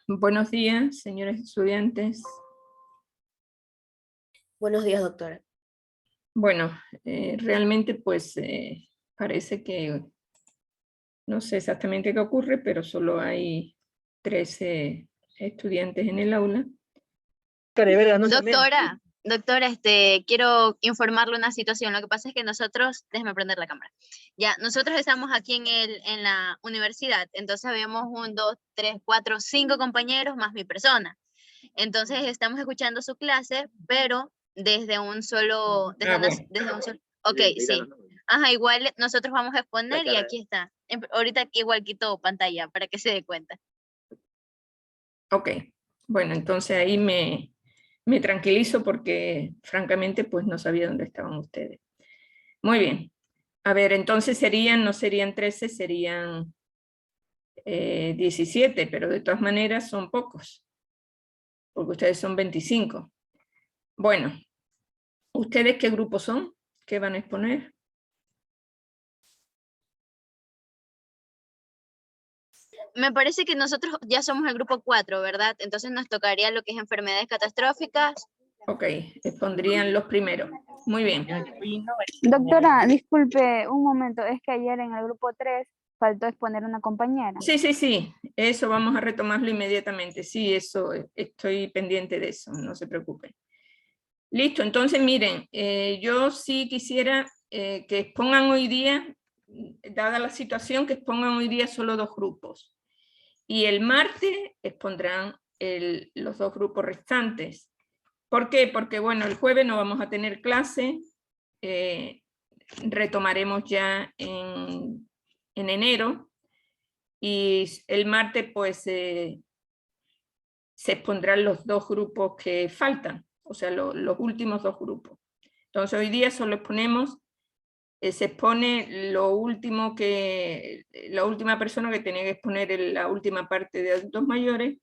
Buenos días, señores estudiantes. Buenos días, doctora. Bueno, realmente pues parece que no sé exactamente qué ocurre, pero solo hay 13 estudiantes en el aula. Doctora, quiero informarle una situación. Lo que pasa es que nosotros, déjeme prender la cámara. Ya, nosotros estamos aquí en la universidad, entonces habíamos 1, 2, 3, 4, 5 compañeros más mi persona. Entonces estamos escuchando su clase, pero desde un solo, ok, sí. Ajá, igual nosotros vamos a exponer y aquí está. Ahorita igual quito pantalla para que se dé cuenta. Ok, bueno, entonces ahí me tranquilizo porque francamente pues no sabía dónde estaban ustedes. Muy bien. A ver, entonces no serían 13, serían 17, pero de todas maneras son pocos, porque ustedes son 25. Bueno, ¿ustedes qué grupo son? ¿Qué van a exponer? Me parece que nosotros ya somos el grupo 4, ¿verdad? Entonces nos tocaría lo que es enfermedades catastróficas. Ok, expondrían los primeros. Muy bien. Doctora, disculpe un momento, es que ayer en el grupo 3 faltó exponer una compañera. Sí, eso vamos a retomarlo inmediatamente. Sí, eso, estoy pendiente de eso, no se preocupen. Listo, entonces miren, yo sí quisiera que expongan hoy día, dada la situación, que expongan hoy día solo 2 grupos. Y el martes expondrán los 2 grupos restantes. ¿Por qué? Porque bueno, el jueves no vamos a tener clase, retomaremos ya en enero, y el martes pues se expondrán los 2 grupos que faltan, o sea, los últimos 2 grupos. Entonces hoy día solo exponemos, se expone la última persona que tenía que exponer en la última parte de adultos mayores,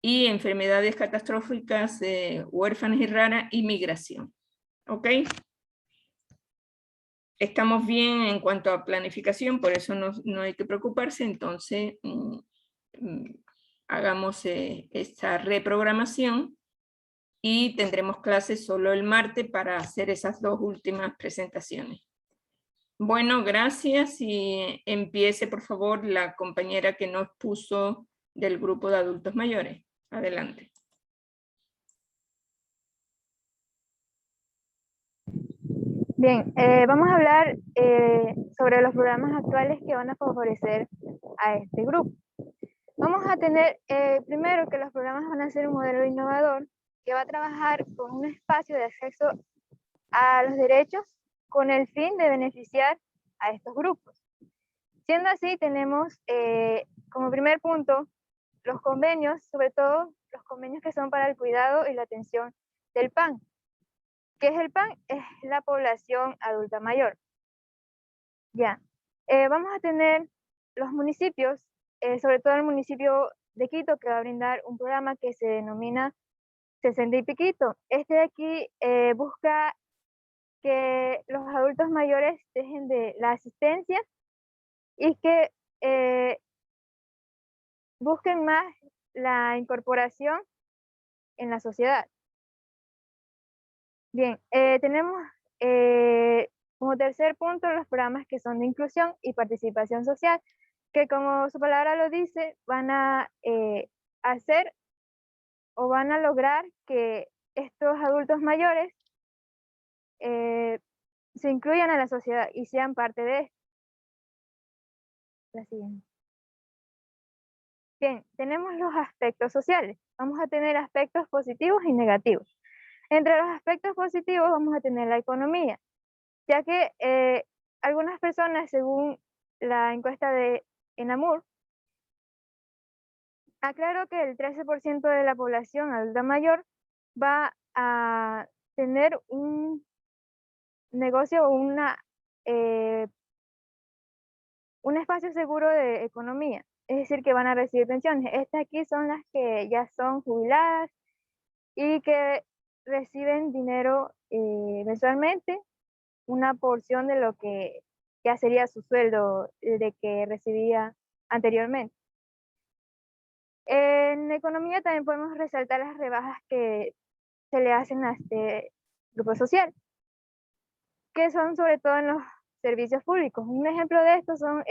y enfermedades catastróficas, huérfanas y raras, y migración. ¿Ok? Estamos bien en cuanto a planificación, por eso no hay que preocuparse. Entonces hagamos esta reprogramación y tendremos clases solo el martes para hacer esas 2 últimas presentaciones. Bueno, gracias, y empiece por favor la compañera que nos puso del grupo de adultos mayores. Adelante. Bien, vamos a hablar sobre los programas actuales que van a favorecer a este grupo. Vamos a tener primero que los programas van a ser un modelo innovador que va a trabajar con un espacio de acceso a los derechos con el fin de beneficiar a estos grupos. Siendo así, tenemos como primer punto los convenios, sobre todo los convenios que son para el cuidado y la atención del PAN. ¿Qué es el PAN? Es la población adulta mayor. Ya. Vamos a tener los municipios, sobre todo el municipio de Quito, que va a brindar un programa que se denomina 60 y piquito. Este de aquí busca que los adultos mayores dejen de la asistencia y que busquen más la incorporación en la sociedad. Bien, tenemos como tercer punto los programas que son de inclusión y participación social, que como su palabra lo dice, van a hacer o van a lograr que estos adultos mayores se incluyan a la sociedad y sean parte de esto. La siguiente. Bien, tenemos los aspectos sociales. Vamos a tener aspectos positivos y negativos. Entre los aspectos positivos vamos a tener la economía, ya que algunas personas, según la encuesta de ENAMUR, aclaró que el 13% de la población adulta mayor va a tener un negocio o un espacio seguro de economía, es decir, que van a recibir pensiones. Estas aquí son las que ya son jubiladas y que reciben dinero mensualmente, una porción de lo que ya sería su sueldo de que recibía anteriormente. En economía también podemos resaltar las rebajas que se le hacen a este grupo social, que son sobre todo en los servicios públicos. Un ejemplo de esto son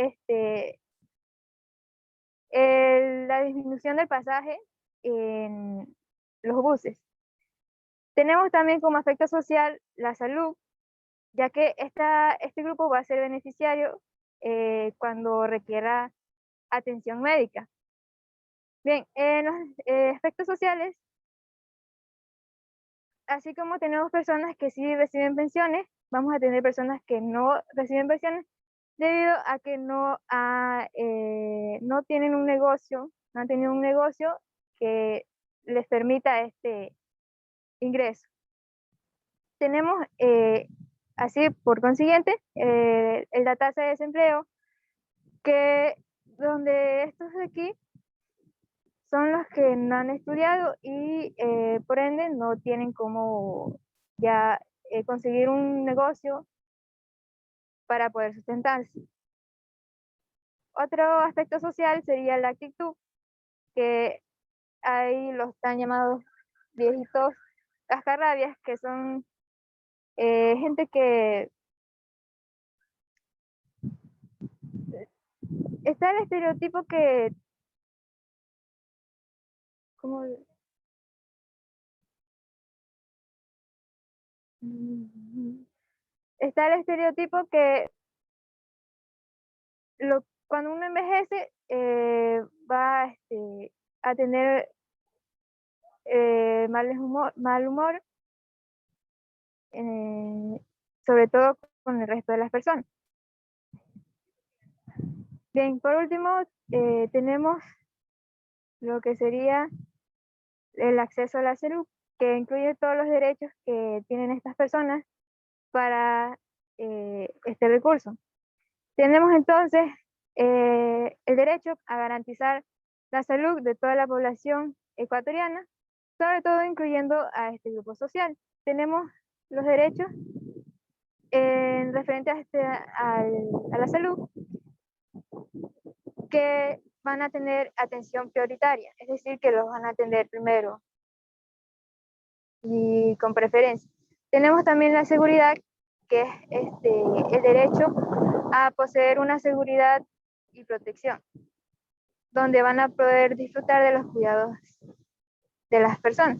la disminución del pasaje en los buses. Tenemos también como aspecto social la salud, ya que este grupo va a ser beneficiario cuando requiera atención médica. Bien, en los aspectos sociales, así como tenemos personas que sí reciben pensiones, vamos a tener personas que no reciben pensiones debido a que no tienen un negocio, no han tenido un negocio que les permita este ingreso. Tenemos, así por consiguiente, la tasa de desempleo, que donde estos de aquí son los que no han estudiado y por ende no tienen cómo ya conseguir un negocio para poder sustentarse. Otro aspecto social sería la actitud, que ahí los están llamados viejitos cascarrabias, que son gente que está el estereotipo que, como, está el estereotipo que cuando uno envejece va a tener mal humor, sobre todo con el resto de las personas. Bien, por último, tenemos lo que sería el acceso a la salud, que incluye todos los derechos que tienen estas personas para este recurso. Tenemos entonces el derecho a garantizar la salud de toda la población ecuatoriana, sobre todo incluyendo a este grupo social. Tenemos los derechos referentes a la salud, que van a tener atención prioritaria, es decir, que los van a atender primero y con preferencia. Tenemos también la seguridad, que es el derecho a poseer una seguridad y protección, donde van a poder disfrutar de los cuidados de las personas.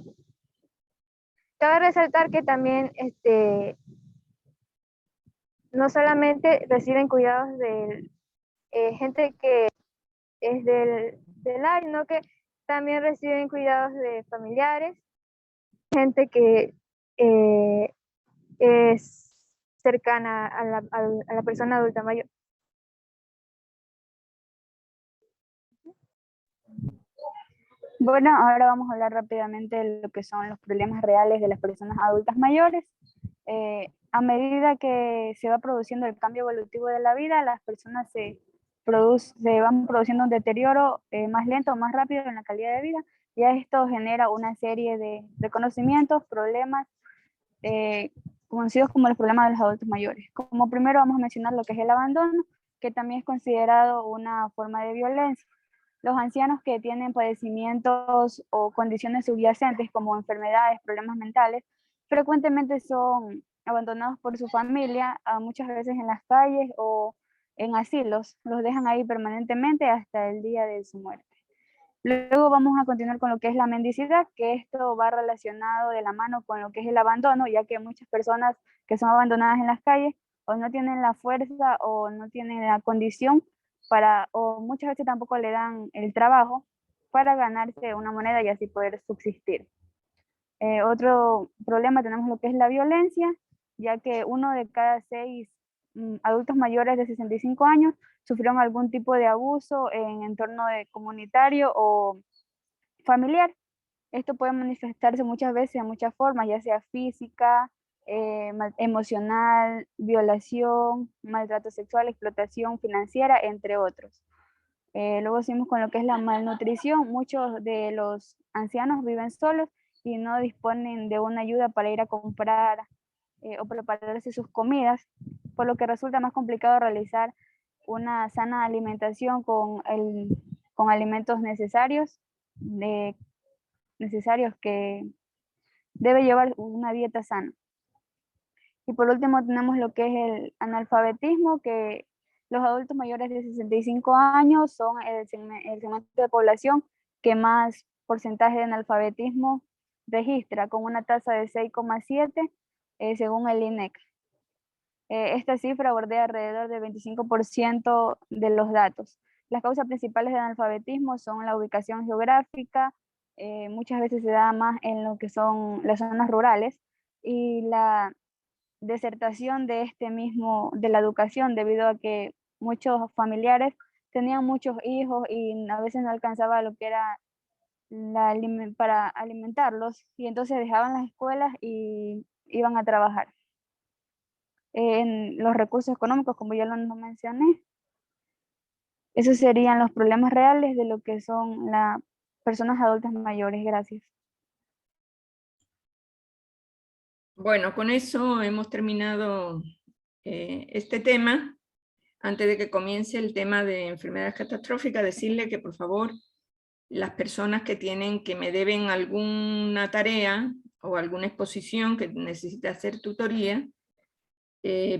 Cabe resaltar que también no solamente reciben cuidados de gente que es del área, sino que también reciben cuidados de familiares, gente que es cercana a la persona adulta mayor. Bueno, ahora vamos a hablar rápidamente de lo que son los problemas reales de las personas adultas mayores. A medida que se va produciendo el cambio evolutivo de la vida, las personas se van produciendo un deterioro más lento o más rápido en la calidad de vida, y esto genera una serie de reconocimientos, problemas conocidos como los problemas de los adultos mayores. Como primero vamos a mencionar lo que es el abandono, que también es considerado una forma de violencia. Los ancianos que tienen padecimientos o condiciones subyacentes como enfermedades, problemas mentales, frecuentemente son abandonados por su familia, muchas veces en las calles o en asilos. Los dejan ahí permanentemente hasta el día de su muerte. Luego vamos a continuar con lo que es la mendicidad, que esto va relacionado de la mano con lo que es el abandono, ya que muchas personas que son abandonadas en las calles o no tienen la fuerza o no tienen la condición o muchas veces tampoco le dan el trabajo para ganarse una moneda y así poder subsistir. Otro problema tenemos lo que es la violencia, ya que 1 de cada 6 adultos mayores de 65 años sufrieron algún tipo de abuso en entorno comunitario o familiar. Esto puede manifestarse muchas veces de muchas formas, ya sea física, emocional, violación, maltrato sexual, explotación financiera, entre otros. Luego seguimos con lo que es la malnutrición. Muchos de los ancianos viven solos y no disponen de una ayuda para ir a comprar o prepararse sus comidas, por lo que resulta más complicado realizar una sana alimentación con alimentos necesarios necesarios que debe llevar una dieta sana. Y por último tenemos lo que es el analfabetismo, que los adultos mayores de 65 años son el segmento de población que más porcentaje de analfabetismo registra, con una tasa de 6,7 según el INEC. Esta cifra bordea alrededor del 25% de los datos. Las causas principales de analfabetismo son la ubicación geográfica, muchas veces se da más en lo que son las zonas rurales, y la desertación de de la educación, debido a que muchos familiares tenían muchos hijos y a veces no alcanzaba lo que era para alimentarlos, y entonces dejaban las escuelas y iban a trabajar. En los recursos económicos, como ya lo mencioné, esos serían los problemas reales de lo que son las personas adultas mayores. Gracias. Bueno, con eso hemos terminado este tema. Antes de que comience el tema de enfermedades catastróficas, decirle que por favor las personas que me deben alguna tarea o alguna exposición que necesite hacer tutoría,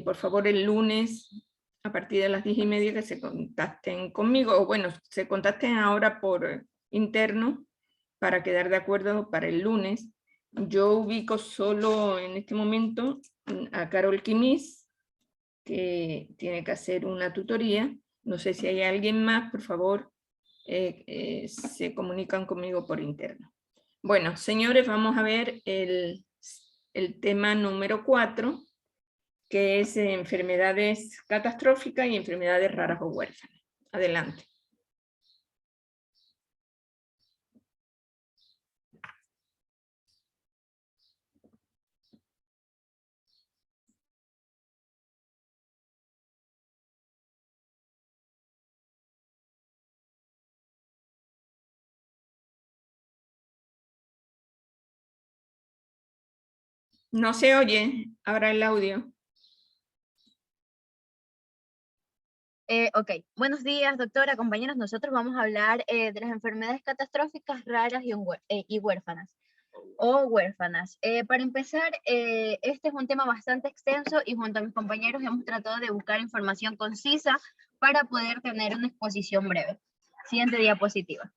por favor el lunes a partir de las 10:30 que se contacten conmigo, o bueno, se contacten ahora por interno para quedar de acuerdo para el lunes. Yo ubico solo en este momento a Carol Quimis, que tiene que hacer una tutoría. No sé si hay alguien más, por favor, se comunican conmigo por interno. Bueno, señores, vamos a ver el tema número 4, que es enfermedades catastróficas y enfermedades raras o huérfanas. Adelante. No se oye ahora el audio. Ok, buenos días, doctora, compañeros. Nosotros vamos a hablar de las enfermedades catastróficas raras y huérfanas. Para empezar, este es un tema bastante extenso y junto a mis compañeros hemos tratado de buscar información concisa para poder tener una exposición breve. Siguiente diapositiva.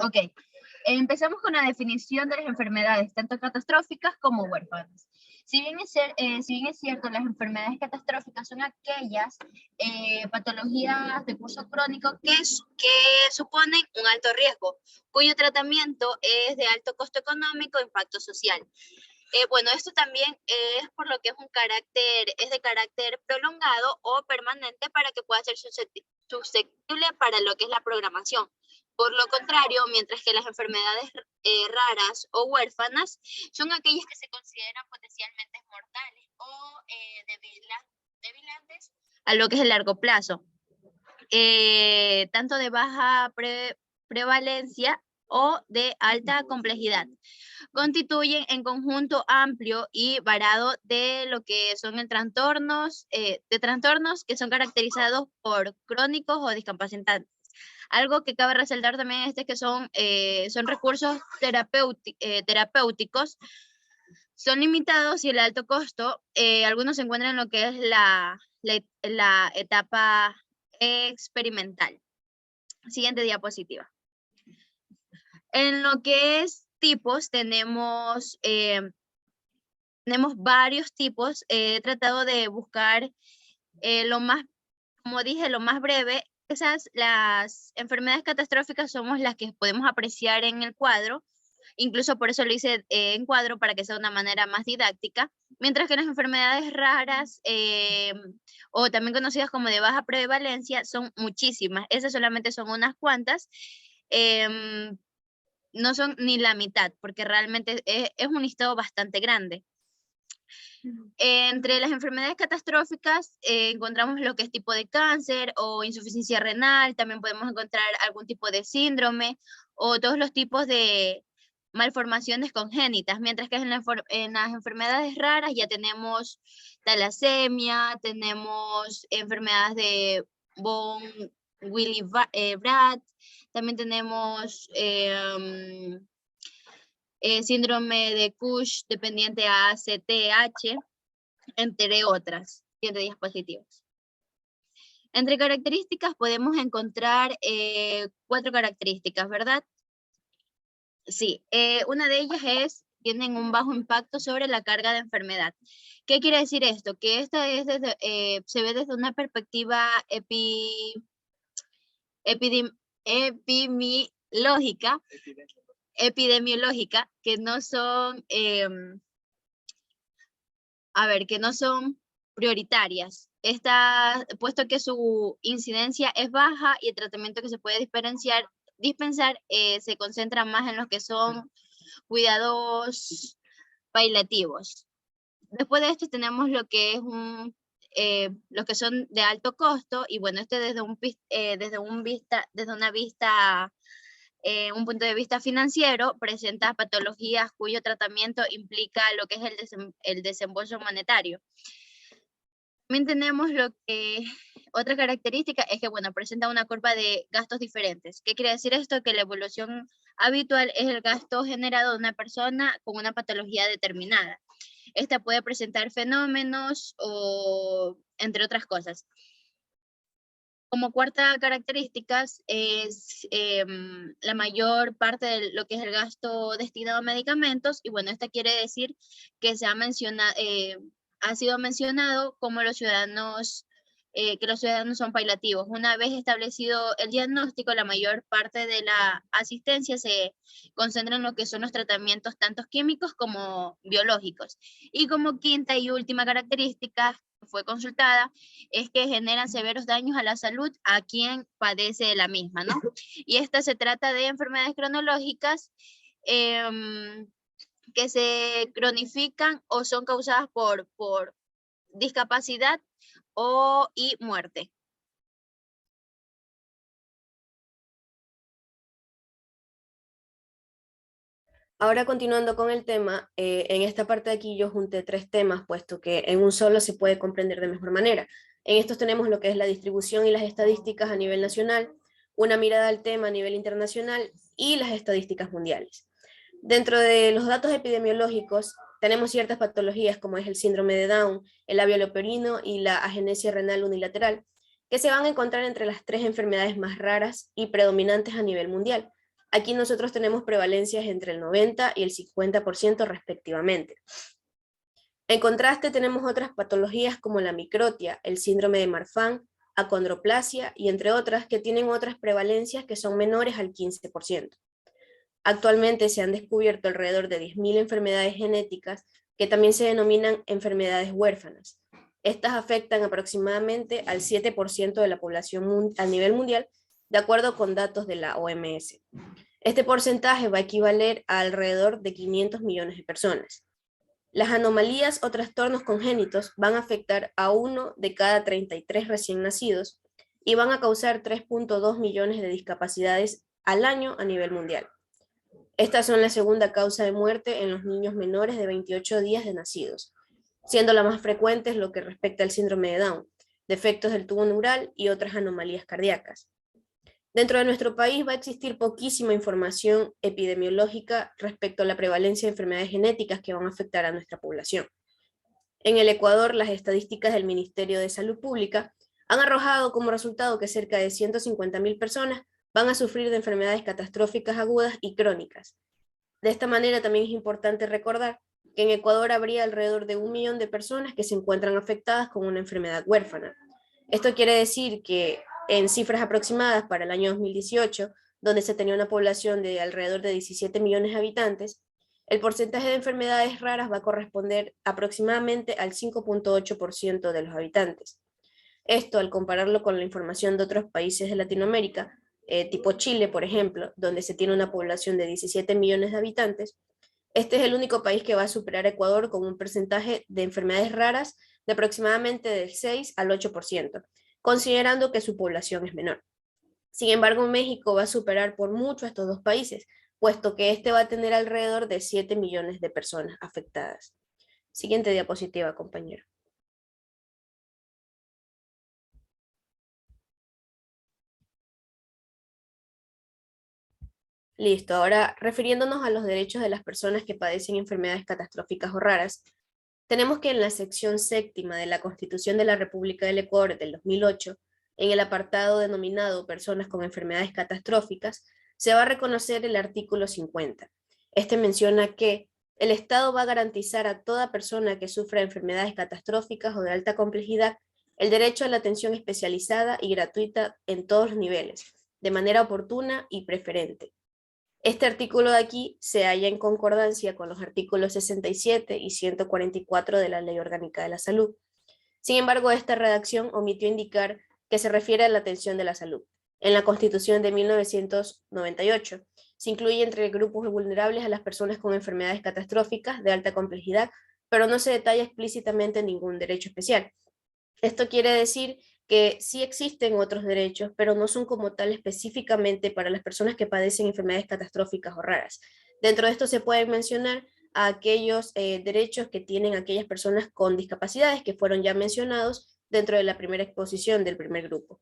Ok, empezamos con la definición de las enfermedades, tanto catastróficas como huérfanas. Si bien es cierto, las enfermedades catastróficas son aquellas patologías de curso crónico que suponen un alto riesgo, cuyo tratamiento es de alto costo económico e impacto social. Bueno, esto también es por lo que es de carácter prolongado o permanente para que pueda ser susceptible para lo que es la programación. Por lo contrario, mientras que las enfermedades raras o huérfanas son aquellas que se consideran potencialmente mortales o debilitantes a lo que es el largo plazo, tanto de baja prevalencia o de alta complejidad. Constituyen en conjunto amplio y variado de lo que son trastornos que son caracterizados por crónicos o discapacitantes. Algo que cabe resaltar también es que son recursos terapéuticos, son limitados y el alto costo, algunos se encuentran en lo que es la etapa experimental. Siguiente diapositiva. En lo que es tipos, tenemos varios tipos. He tratado de buscar como dije, lo más breve. Las enfermedades catastróficas somos las que podemos apreciar en el cuadro. Incluso por eso lo hice en cuadro, para que sea de una manera más didáctica. Mientras que las enfermedades raras, o también conocidas como de baja prevalencia, son muchísimas. Esas solamente son unas cuantas. No son ni la mitad, porque realmente es un listado bastante grande. Entre las enfermedades catastróficas encontramos lo que es tipo de cáncer o insuficiencia renal, también podemos encontrar algún tipo de síndrome o todos los tipos de malformaciones congénitas, mientras que en las enfermedades raras ya tenemos talasemia, tenemos enfermedades de Brad, también tenemos síndrome de Cush dependiente a ACTH, entre otras. Siguiente diapositiva. Entre características podemos encontrar 4 características, ¿verdad? Sí, una de ellas es, tienen un bajo impacto sobre la carga de enfermedad. ¿Qué quiere decir esto? Que esta es se ve desde una perspectiva epidemiológica, que no son, que no son prioritarias. Puesto que su incidencia es baja y el tratamiento que se puede dispensar se concentra más en los que son cuidados paliativos. Después de esto tenemos lo que es los que son de alto costo, y bueno, desde un punto de vista financiero, presenta patologías cuyo tratamiento implica lo que es el desembolso monetario. También tenemos otra característica es que, bueno, presenta una curva de gastos diferentes. ¿Qué quiere decir esto? Que la evolución habitual es el gasto generado de una persona con una patología determinada. Esta puede presentar fenómenos o entre otras cosas. Como cuarta característica es la mayor parte de lo que es el gasto destinado a medicamentos, y bueno, esta quiere decir que ha sido mencionado como que los ciudadanos son paliativos. Una vez establecido el diagnóstico, la mayor parte de la asistencia se concentra en lo que son los tratamientos tanto químicos como biológicos. Y como quinta y última característica fue consultada, es que generan severos daños a la salud a quien padece de la misma, ¿no? Y esta se trata de enfermedades cronológicas que se cronifican o son causadas por discapacidad y muerte. Ahora continuando con el tema, en esta parte de aquí yo junté 3 temas, puesto que en un solo se puede comprender de mejor manera. En estos tenemos lo que es la distribución y las estadísticas a nivel nacional, una mirada al tema a nivel internacional y las estadísticas mundiales. Dentro de los datos epidemiológicos tenemos ciertas patologías como es el síndrome de Down, el labio leporino y la agenesia renal unilateral, que se van a encontrar entre las 3 enfermedades más raras y predominantes a nivel mundial. Aquí nosotros tenemos prevalencias entre el 90 y el 50% respectivamente. En contraste tenemos otras patologías como la microtia, el síndrome de Marfan, acondroplasia y entre otras que tienen otras prevalencias que son menores al 15%. Actualmente se han descubierto alrededor de 10.000 enfermedades genéticas que también se denominan enfermedades huérfanas. Estas afectan aproximadamente al 7% de la población a nivel mundial, de acuerdo con datos de la OMS. Este porcentaje va a equivaler a alrededor de 500 millones de personas. Las anomalías o trastornos congénitos van a afectar a 1 de cada 33 recién nacidos y van a causar 3.2 millones de discapacidades al año a nivel mundial. Estas son la segunda causa de muerte en los niños menores de 28 días de nacidos, siendo la más frecuente lo que respecta al síndrome de Down, defectos del tubo neural y otras anomalías cardíacas. Dentro de nuestro país va a existir poquísima información epidemiológica respecto a la prevalencia de enfermedades genéticas que van a afectar a nuestra población. En el Ecuador, las estadísticas del Ministerio de Salud Pública han arrojado como resultado que cerca de 150.000 personas van a sufrir de enfermedades catastróficas agudas y crónicas. De esta manera también es importante recordar que en Ecuador habría alrededor de 1 millón de personas que se encuentran afectadas con una enfermedad huérfana. Esto quiere decir que en cifras aproximadas para el año 2018, donde se tenía una población de alrededor de 17 millones de habitantes, el porcentaje de enfermedades raras va a corresponder aproximadamente al 5.8% de los habitantes. Esto, al compararlo con la información de otros países de Latinoamérica, tipo Chile, por ejemplo, donde se tiene una población de 17 millones de habitantes, este es el único país que va a superar a Ecuador con un porcentaje de enfermedades raras de aproximadamente del 6 al 8%, considerando que su población es menor. Sin embargo, México va a superar por mucho a estos dos países, puesto que este va a tener alrededor de 7 millones de personas afectadas. Siguiente diapositiva, compañero. Listo, ahora refiriéndonos a los derechos de las personas que padecen enfermedades catastróficas o raras, tenemos que en la sección séptima de la Constitución de la República del Ecuador del 2008, en el apartado denominado Personas con enfermedades catastróficas, se va a reconocer el artículo 50. Este menciona que el Estado va a garantizar a toda persona que sufra enfermedades catastróficas o de alta complejidad el derecho a la atención especializada y gratuita en todos los niveles, de manera oportuna y preferente. Este artículo de aquí se halla en concordancia con los artículos 67 y 144 de la Ley Orgánica de la Salud. Sin embargo, esta redacción omitió indicar que se refiere a la atención de la salud. En la Constitución de 1998 se incluye entre grupos vulnerables a las personas con enfermedades catastróficas de alta complejidad, pero no se detalla explícitamente ningún derecho especial. Esto quiere decir que sí existen otros derechos, pero no son como tal específicamente para las personas que padecen enfermedades catastróficas o raras. Dentro de esto se pueden mencionar a aquellos derechos que tienen aquellas personas con discapacidades que fueron ya mencionados dentro de la primera exposición del primer grupo.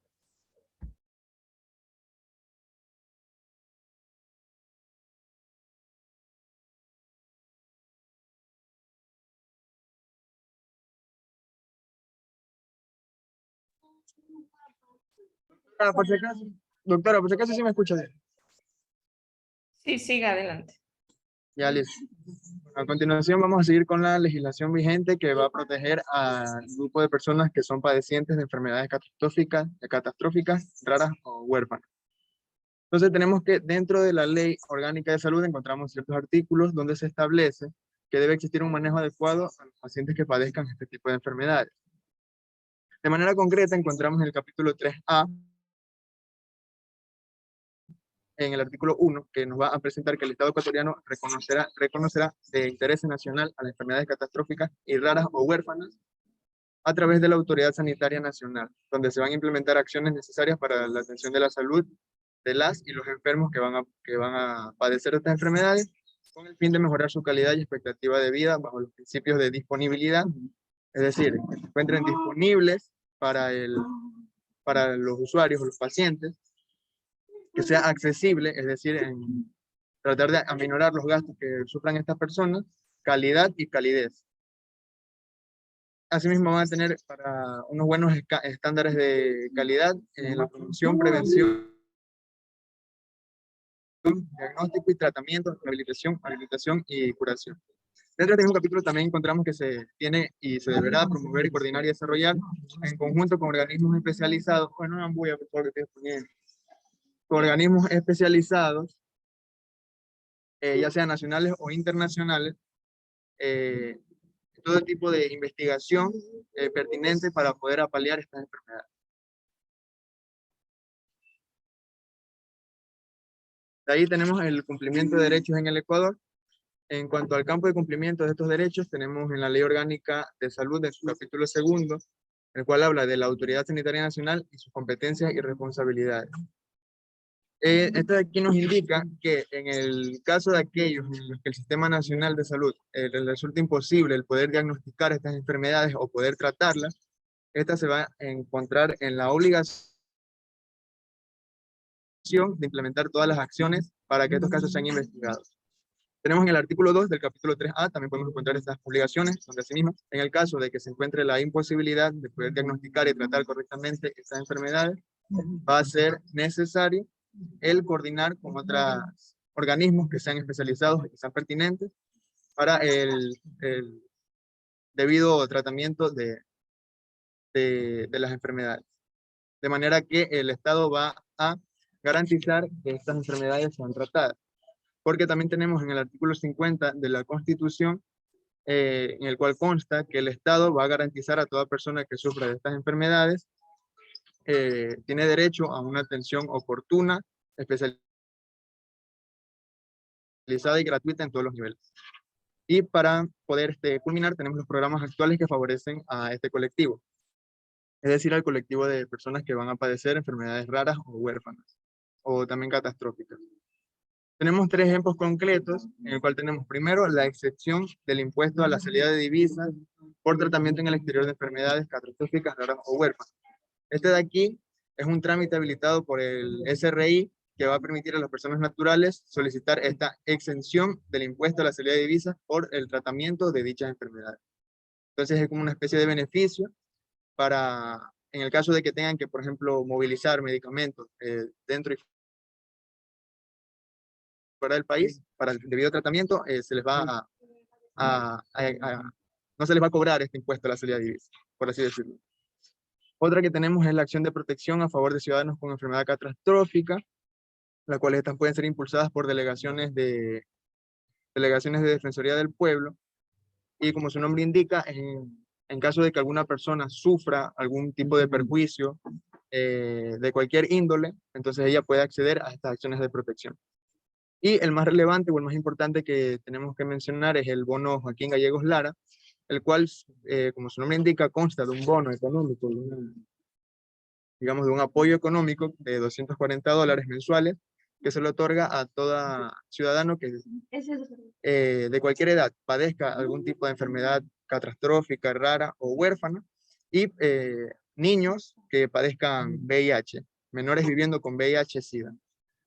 Doctora, por si acaso sí me escucha bien. Sí, siga adelante. Ya, listo. A continuación vamos a seguir con la legislación vigente que va a proteger al grupo de personas que son padecientes de enfermedades catastróficas, raras o huérfanas. Entonces tenemos que dentro de la Ley Orgánica de Salud encontramos ciertos artículos donde se establece que debe existir un manejo adecuado a los pacientes que padezcan este tipo de enfermedades. De manera concreta encontramos en el capítulo 3A, en el artículo 1, que nos va a presentar que el Estado ecuatoriano reconocerá de interés nacional a las enfermedades catastróficas y raras o huérfanas a través de la Autoridad Sanitaria Nacional, donde se van a implementar acciones necesarias para la atención de la salud de las y los enfermos que van a padecer estas enfermedades, con el fin de mejorar su calidad y expectativa de vida bajo los principios de disponibilidad, es decir, que se encuentren disponibles para los usuarios o los pacientes, que sea accesible, es decir, en tratar de aminorar los gastos que sufran estas personas, calidad y calidez. Asimismo van a tener para unos buenos estándares de calidad en la promoción, prevención, diagnóstico y tratamiento, rehabilitación y curación. Dentro de este mismo capítulo también encontramos que se tiene y se deberá promover, coordinar y desarrollar en conjunto con organismos especializados, bueno, no voy a por lo que estoy poniendo, con organismos especializados, ya sean nacionales o internacionales, todo tipo de investigación pertinente para poder apalear estas enfermedades. De ahí tenemos el cumplimiento de derechos en el Ecuador. En cuanto al campo de cumplimiento de estos derechos, tenemos en la Ley Orgánica de Salud, en su capítulo 2, el cual habla de la Autoridad Sanitaria Nacional y sus competencias y responsabilidades. Esto de aquí nos indica que en el caso de aquellos en los que el Sistema Nacional de Salud les resulta imposible el poder diagnosticar estas enfermedades o poder tratarlas, esta se va a encontrar en la obligación de implementar todas las acciones para que estos casos sean investigados. Tenemos en el artículo 2 del capítulo 3A, también podemos encontrar estas obligaciones, donde asimismo, en el caso de que se encuentre la imposibilidad de poder diagnosticar y tratar correctamente estas enfermedades, va a ser necesario el coordinar con otros organismos que sean especializados y que sean pertinentes para el debido tratamiento de las enfermedades. De manera que el Estado va a garantizar que estas enfermedades sean tratadas. Porque también tenemos en el artículo 50 de la Constitución, en el cual consta que el Estado va a garantizar a toda persona que sufra de estas enfermedades, tiene derecho a una atención oportuna, especializada y gratuita en todos los niveles. Y para poder culminar, tenemos los programas actuales que favorecen a este colectivo. Es decir, al colectivo de personas que van a padecer enfermedades raras o huérfanas, o también catastróficas. Tenemos 3 ejemplos concretos, en el cual tenemos primero la excepción del impuesto a la salida de divisas por tratamiento en el exterior de enfermedades catastróficas, raras o huérfanas. Este de aquí es un trámite habilitado por el SRI que va a permitir a las personas naturales solicitar esta exención del impuesto a la salida de divisas por el tratamiento de dichas enfermedades. Entonces es como una especie de beneficio para, en el caso de que tengan que, por ejemplo, movilizar medicamentos dentro y fuera del país para el debido tratamiento, se les va no se les va a cobrar este impuesto a la salida de divisas, por así decirlo. Otra que tenemos es la acción de protección a favor de ciudadanos con enfermedad catastrófica, las cuales estas pueden ser impulsadas por delegaciones de Defensoría del Pueblo, y como su nombre indica, en caso de que alguna persona sufra algún tipo de perjuicio de cualquier índole, entonces ella puede acceder a estas acciones de protección. Y el más relevante o el más importante que tenemos que mencionar es el bono Joaquín Gallegos Lara, el cual, como su nombre indica, consta de un bono económico, digamos de un apoyo económico de $240 mensuales, que se le otorga a todo ciudadano que de cualquier edad padezca algún tipo de enfermedad catastrófica, rara o huérfana, y niños que padezcan VIH, menores viviendo con VIH-Sida.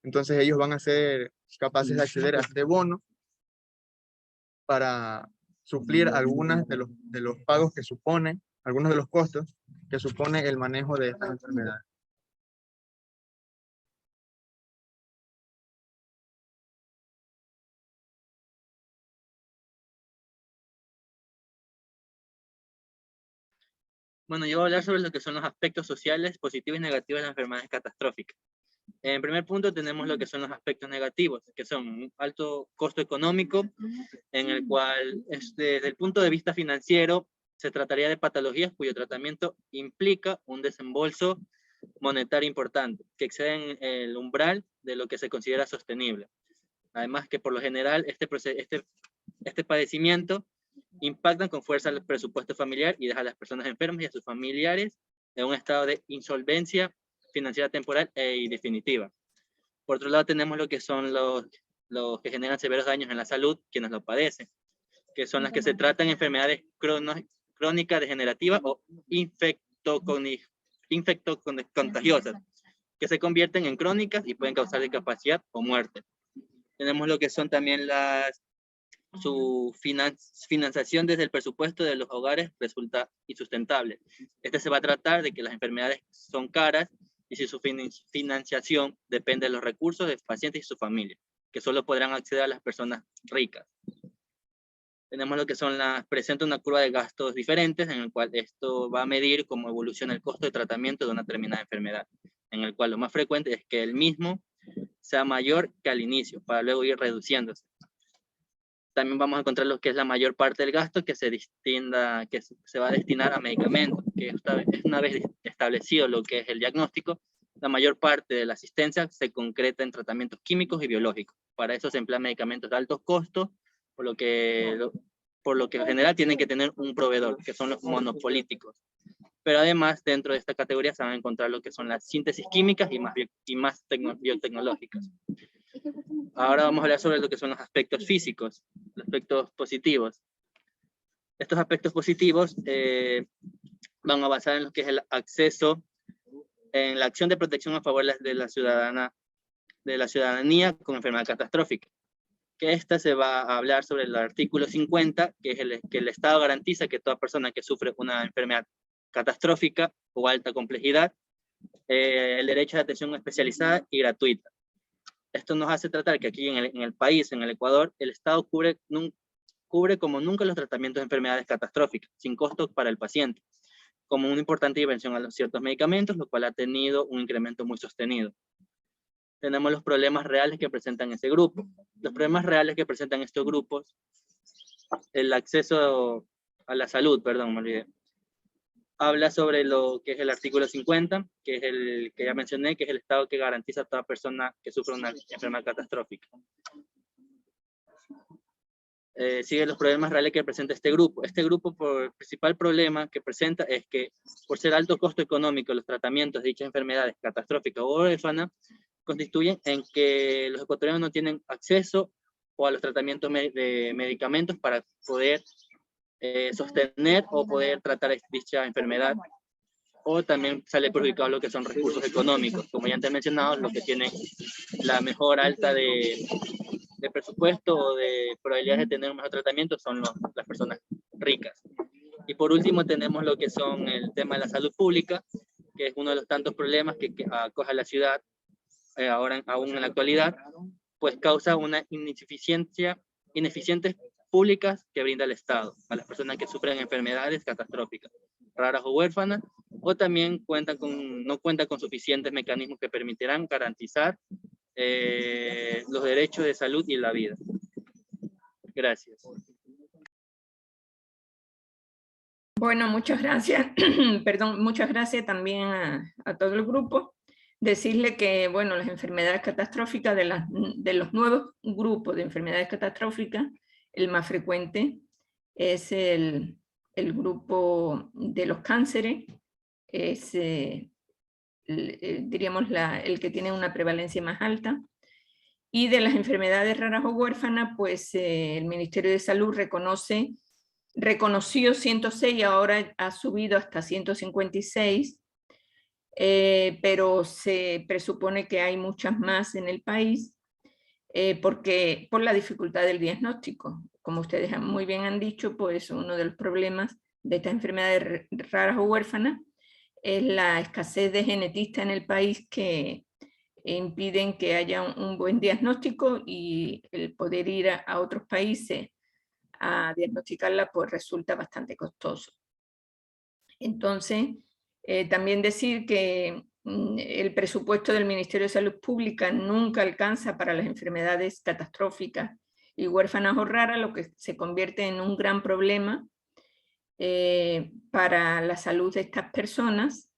Entonces ellos van a ser capaces de acceder a este bono para suplir algunos de los pagos que supone, algunos de los costos que supone el manejo de estas enfermedades. Bueno, yo voy a hablar sobre lo que son los aspectos sociales, positivos y negativos de las enfermedades catastróficas. En primer punto tenemos lo que son los aspectos negativos, que son un alto costo económico, en el cual desde el punto de vista financiero se trataría de patologías cuyo tratamiento implica un desembolso monetario importante, que exceden el umbral de lo que se considera sostenible. Además que por lo general este padecimiento impactan con fuerza el presupuesto familiar y deja a las personas enfermas y a sus familiares en un estado de insolvencia financiera temporal y definitiva. Por otro lado tenemos lo que son los que generan severos daños en la salud, quienes lo padecen, que son las que se tratan enfermedades crónicas degenerativas o infectocontagiosas, que se convierten en crónicas y pueden causar discapacidad o muerte. Tenemos lo que son también su financiación desde el presupuesto de los hogares resulta insustentable. Se va a tratar de que las enfermedades son caras y si su financiación depende de los recursos de pacientes y su familia, que solo podrán acceder a las personas ricas. Tenemos lo que presenta una curva de gastos diferentes, en el cual esto va a medir cómo evoluciona el costo de tratamiento de una determinada enfermedad, en el cual lo más frecuente es que el mismo sea mayor que al inicio, para luego ir reduciéndose. También vamos a encontrar lo que es la mayor parte del gasto que se va a destinar a medicamentos, que una vez establecido lo que es el diagnóstico, la mayor parte de la asistencia se concreta en tratamientos químicos y biológicos. Para eso se emplean medicamentos de altos costos, por lo que en general tienen que tener un proveedor, que son los monopolíticos. Pero además, dentro de esta categoría se van a encontrar lo que son las síntesis químicas y más biotecnológicas. Ahora vamos a hablar sobre lo que son los aspectos físicos, los aspectos positivos. Estos aspectos positivos van a basar en lo que es el acceso, en la acción de protección a favor de la ciudadanía con enfermedad catastrófica. Que se va a hablar sobre el artículo 50, que es que el Estado garantiza que toda persona que sufre una enfermedad catastrófica o alta complejidad, el derecho a atención especializada y gratuita. Esto nos hace tratar que aquí en el país, en el Ecuador, el Estado cubre como nunca los tratamientos de enfermedades catastróficas, sin costo para el paciente, como una importante inversión a ciertos medicamentos, lo cual ha tenido un incremento muy sostenido. Tenemos los problemas reales que presentan ese grupo. Los problemas reales que presentan estos grupos, el acceso a la salud, perdón, me olvidé. Habla sobre lo que es el artículo 50, que es el que ya mencioné, que es el Estado que garantiza a toda persona que sufre una enfermedad catastrófica. Sigue los problemas reales que presenta este grupo. Este grupo, por el principal problema que presenta es que, por ser alto costo económico, los tratamientos de dichas enfermedades catastróficas o huérfanas constituyen en que los ecuatorianos no tienen acceso o a los tratamientos de medicamentos para poder sostener o poder tratar dicha enfermedad, o también sale perjudicado lo que son recursos económicos. Como ya antes mencionado, los que tienen la mejor alta de presupuesto o de probabilidades de tener un mejor tratamiento son las personas ricas. Y por último tenemos lo que son el tema de la salud pública, que es uno de los tantos problemas que acoge a la ciudad ahora aún en la actualidad, pues causa una ineficiencias públicas que brinda el Estado a las personas que sufren enfermedades catastróficas, raras o huérfanas, o también no cuentan con suficientes mecanismos que permitirán garantizar los derechos de salud y la vida. Gracias. Bueno, muchas gracias. Perdón, muchas gracias también a todo el grupo. Decirle que, bueno, las enfermedades catastróficas de los nuevos grupos de enfermedades catastróficas, el más frecuente es el grupo de los cánceres, es, diríamos, el que tiene una prevalencia más alta. Y de las enfermedades raras o huérfanas, pues el Ministerio de Salud reconoció 106 y ahora ha subido hasta 156, pero se presupone que hay muchas más en el país porque por la dificultad del diagnóstico. Como ustedes muy bien han dicho, pues uno de los problemas de estas enfermedades raras o huérfanas es la escasez de genetistas en el país que impiden que haya un buen diagnóstico, y el poder ir a otros países a diagnosticarla pues resulta bastante costoso. Entonces, también decir que el presupuesto del Ministerio de Salud Pública nunca alcanza para las enfermedades catastróficas y huérfanas o raras, lo que se convierte en un gran problema para la salud de estas personas,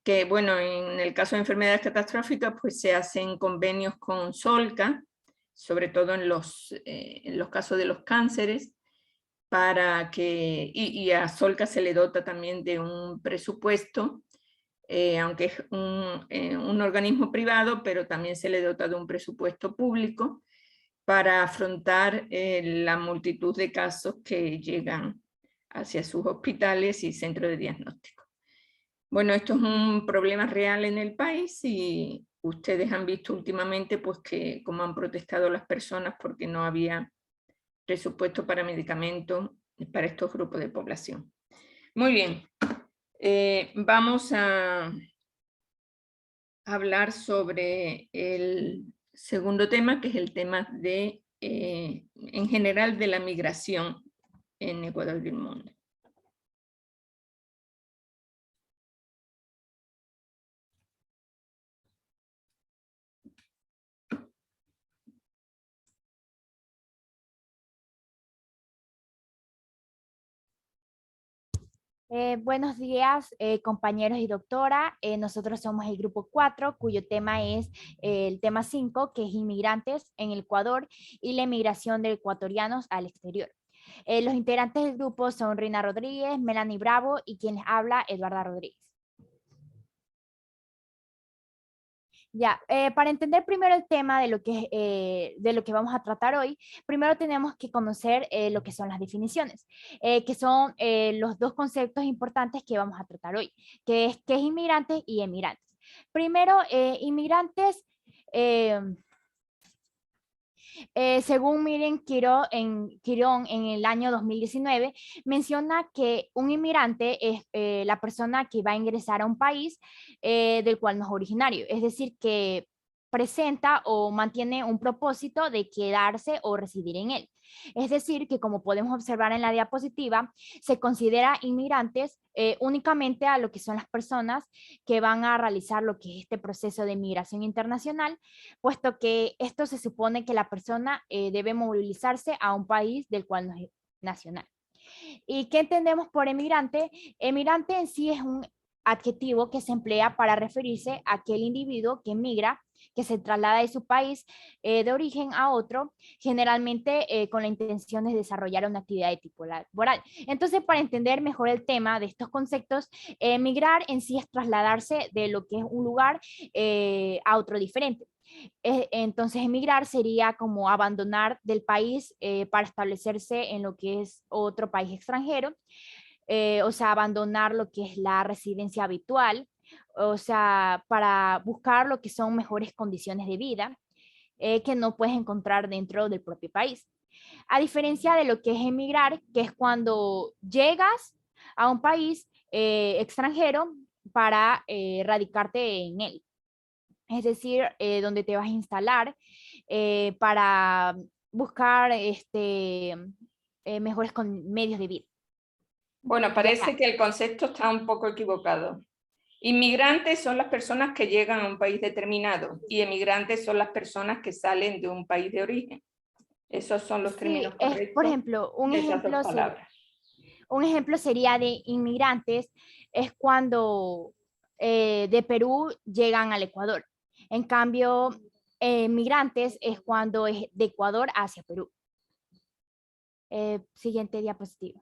que bueno, en el caso de enfermedades catastróficas pues se hacen convenios con Solca, sobre todo en los casos de los cánceres, para que, y a Solca se le dota también de un presupuesto, aunque es un organismo privado, pero también se le dota de un presupuesto público para afrontar la multitud de casos que llegan hacia sus hospitales y centros de diagnóstico. Bueno, esto es un problema real en el país y ustedes han visto últimamente pues que cómo han protestado las personas porque no había presupuesto para medicamentos para estos grupos de población. Muy bien, vamos a hablar sobre el segundo tema, que es el tema de, en general, de la migración en Ecuador y el mundo. Buenos días, compañeros y doctora. Nosotros somos el grupo 4, cuyo tema es el tema 5, que es inmigrantes en el Ecuador y la emigración de ecuatorianos al exterior. Los integrantes del grupo son Rina Rodríguez, Melanie Bravo y quien les habla, Eduarda Rodríguez. Ya, para entender primero el tema de lo que vamos a tratar hoy, primero tenemos que conocer lo que son las definiciones, que son los dos conceptos importantes que vamos a tratar hoy, que es inmigrantes y emigrantes. Primero, inmigrantes, según Miren Quirón en el año 2019, menciona que un inmigrante es la persona que va a ingresar a un país del cual no es originario, es decir, que presenta o mantiene un propósito de quedarse o residir en él. Es decir, que como podemos observar en la diapositiva, se considera inmigrantes únicamente a lo que son las personas que van a realizar lo que es este proceso de migración internacional, puesto que esto se supone que la persona debe movilizarse a un país del cual no es nacional. ¿Y qué entendemos por emigrante? Emigrante en sí es un adjetivo que se emplea para referirse a aquel individuo que emigra, que se traslada de su país de origen a otro, generalmente con la intención de desarrollar una actividad de tipo laboral. Entonces, para entender mejor el tema de estos conceptos, emigrar en sí es trasladarse de lo que es un lugar a otro diferente. Entonces, emigrar sería como abandonar del país para establecerse en lo que es otro país extranjero. o sea, abandonar lo que es la residencia habitual, o sea, para buscar lo que son mejores condiciones de vida que no puedes encontrar dentro del propio país. A diferencia de lo que es emigrar, que es cuando llegas a un país extranjero para radicarte en él. Es decir, donde te vas a instalar para buscar mejores medios de vida. Bueno, parece que el concepto está un poco equivocado. Inmigrantes son las personas que llegan a un país determinado y emigrantes son las personas que salen de un país de origen. Esos son los términos correctos. Por ejemplo, un ejemplo sería de inmigrantes, es cuando de Perú llegan al Ecuador. En cambio, migrantes es cuando es de Ecuador hacia Perú. Siguiente diapositiva.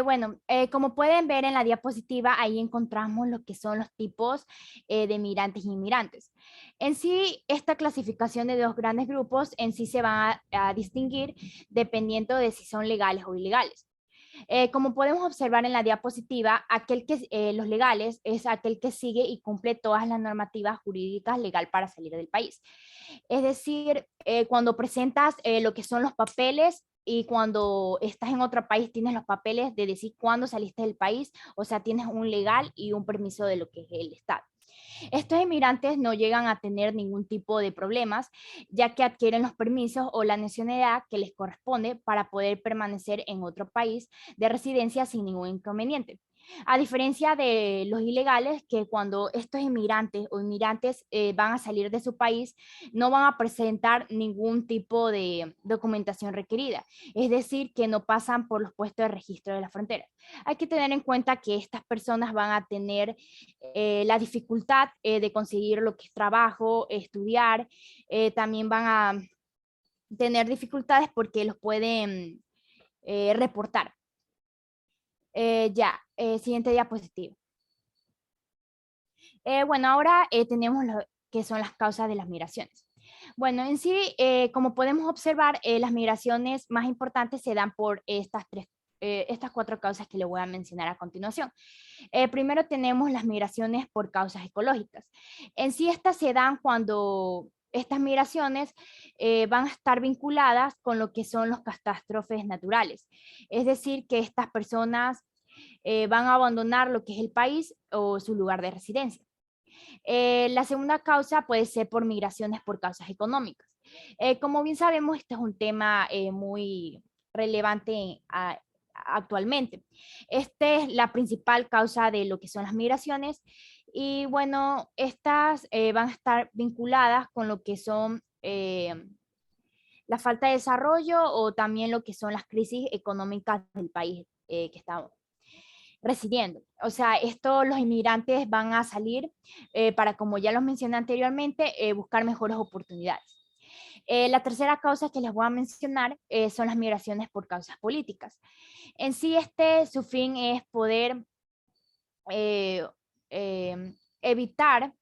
Bueno, como pueden ver en la diapositiva, ahí encontramos lo que son los tipos de migrantes y inmigrantes. En sí, esta clasificación de dos grandes grupos en sí se va a distinguir dependiendo de si son legales o ilegales. Como podemos observar en la diapositiva, los legales es aquel que sigue y cumple todas las normativas jurídicas legal para salir del país. Es decir, cuando presentas lo que son los papeles y cuando estás en otro país tienes los papeles de decir cuándo saliste del país, o sea, tienes un legal y un permiso de lo que es el Estado. Estos inmigrantes no llegan a tener ningún tipo de problemas, ya que adquieren los permisos o la nacionalidad que les corresponde para poder permanecer en otro país de residencia sin ningún inconveniente. A diferencia de los ilegales, que cuando estos inmigrantes o inmigrantes van a salir de su país, no van a presentar ningún tipo de documentación requerida. Es decir, que no pasan por los puestos de registro de la frontera. Hay que tener en cuenta que estas personas van a tener la dificultad de conseguir lo que es trabajo, estudiar. También van a tener dificultades porque los pueden reportar. Siguiente diapositiva. Bueno, ahora tenemos lo que son las causas de las migraciones. Bueno, en sí, como podemos observar, las migraciones más importantes se dan por estas cuatro causas que le voy a mencionar a continuación. Primero tenemos las migraciones por causas ecológicas. En sí, estas se dan cuando estas migraciones van a estar vinculadas con lo que son los catástrofes naturales. Es decir, que estas personas van a abandonar lo que es el país o su lugar de residencia. La segunda causa puede ser por migraciones por causas económicas. Como bien sabemos, este es un tema muy relevante actualmente. Esta es la principal causa de lo que son las migraciones y bueno, estas van a estar vinculadas con lo que son la falta de desarrollo o también lo que son las crisis económicas del país que estamos residiendo. O sea, los inmigrantes van a salir para, como ya los mencioné anteriormente, buscar mejores oportunidades. La tercera causa que les voy a mencionar son las migraciones por causas políticas. En sí, su fin es poder evitar